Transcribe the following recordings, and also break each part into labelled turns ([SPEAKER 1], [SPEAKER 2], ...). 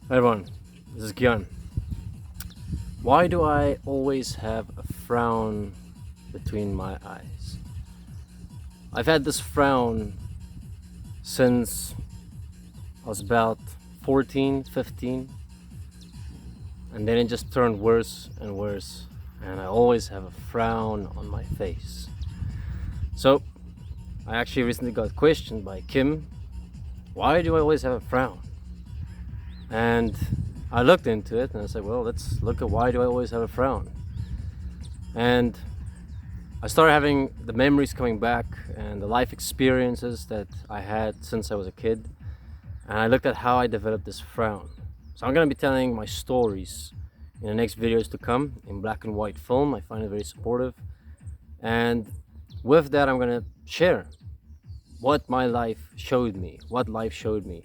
[SPEAKER 1] Hi everyone, this is Gian. Why do I always have a frown between my eyes? I've had this frown since I was about 14, 15, and then it just turned worse and worse, and I always have a frown on my face. So, I actually recently got questioned by Kim, why do I always have a frown? And I looked into it and I said, well, let's look at why do I always have a frown? And I started having the memories coming back and the life experiences that I had since I was a kid. And I looked at how I developed this frown. So I'm going to be telling my stories in the next videos to come in black and white film. I find it very supportive. And with that, I'm going to share what my life showed me, what life showed me,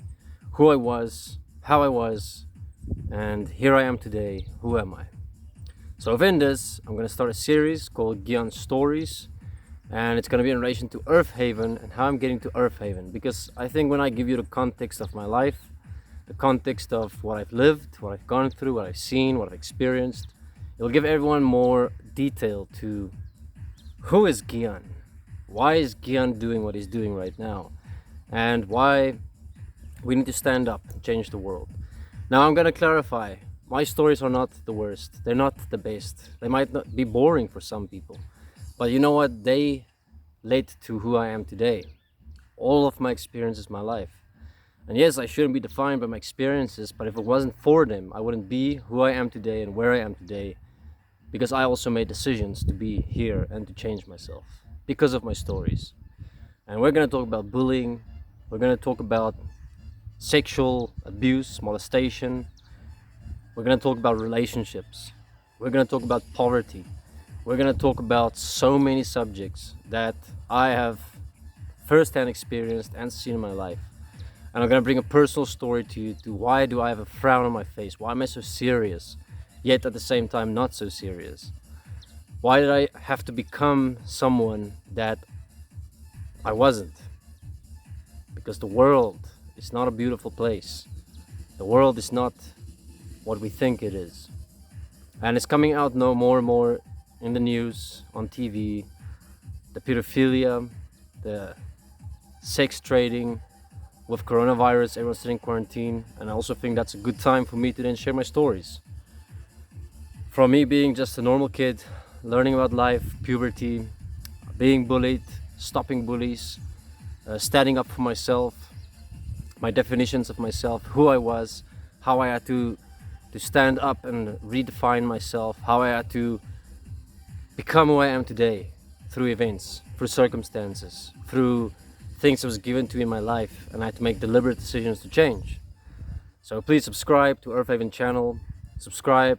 [SPEAKER 1] who I was, how I was, and here I am today. Who am I? So within this, I'm going to start a series called Gian Stories, and it's going to be in relation to Earth Haven and how I'm getting to Earth Haven. Because I think when I give you the context of my life, the context of what I've lived, what I've gone through, what I've seen, what I've experienced, it will give everyone more detail to who is Gian, why is Gian doing what he's doing right now, and why we need to stand up and change the world. Now I'm going to clarify, my stories are not the worst, they're not the best, they might not be boring for some people, but you know what, they led to who I am today. All of my experiences, my life. And yes, I shouldn't be defined by my experiences, but if it wasn't for them, I wouldn't be who I am today and where I am today, because I also made decisions to be here and to change myself because of my stories. And we're going to talk about bullying, we're going to talk about sexual abuse, molestation, we're going to talk about relationships, we're going to talk about poverty, we're going to talk about so many subjects that I have firsthand experienced and seen in my life. And I'm going to bring a personal story to you, to why do I have a frown on my face, why am I so serious yet at the same time not so serious, why did I have to become someone that I wasn't, because the world is not a beautiful place, the world is not what we think it is. And it's coming out now more and more in the news, on TV, the pedophilia, the sex trading. With coronavirus, everyone's sitting in quarantine, and I also think that's a good time for me to then share my stories. From me being just a normal kid, learning about life, puberty, being bullied, stopping bullies, standing up for myself, my definitions of myself, who I was, how I had to stand up and redefine myself, how I had to become who I am today through events, through circumstances, through things that was given to me in my life, and I had to make deliberate decisions to change. So please subscribe to Earth Haven channel, subscribe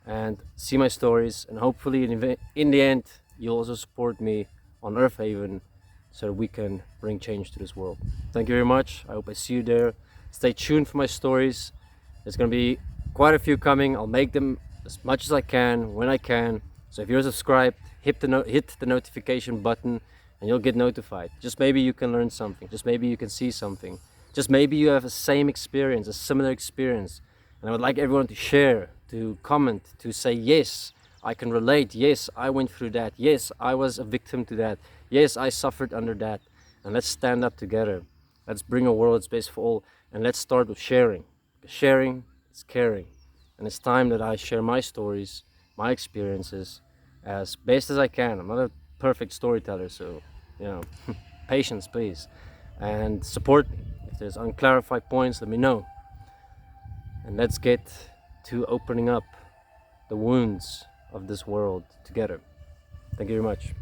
[SPEAKER 1] and see my stories, and hopefully in the end you'll also support me on Earth Haven so that we can bring change to this world. Thank you very much. I hope I see you there. Stay tuned for my stories. There's going to be quite a few coming. I'll make them as much as I can when I can. So if you're subscribed, hit the notification button and you'll get notified. Just maybe you can learn something, just maybe you can see something, just maybe you have the same experience, a similar experience, and I would like everyone to share, to comment, to say, yes, I can relate, yes, I went through that, yes, I was a victim to that, yes, I suffered under that. And let's stand up together, let's bring a world that's best for all, and let's start with sharing. Sharing is caring, and it's time that I share my stories, my experiences as best as I can. I'm not a perfect storyteller, so patience please, and support me. If there's unclarified points, let me know, and let's get to opening up the wounds of this world together. Thank you very much.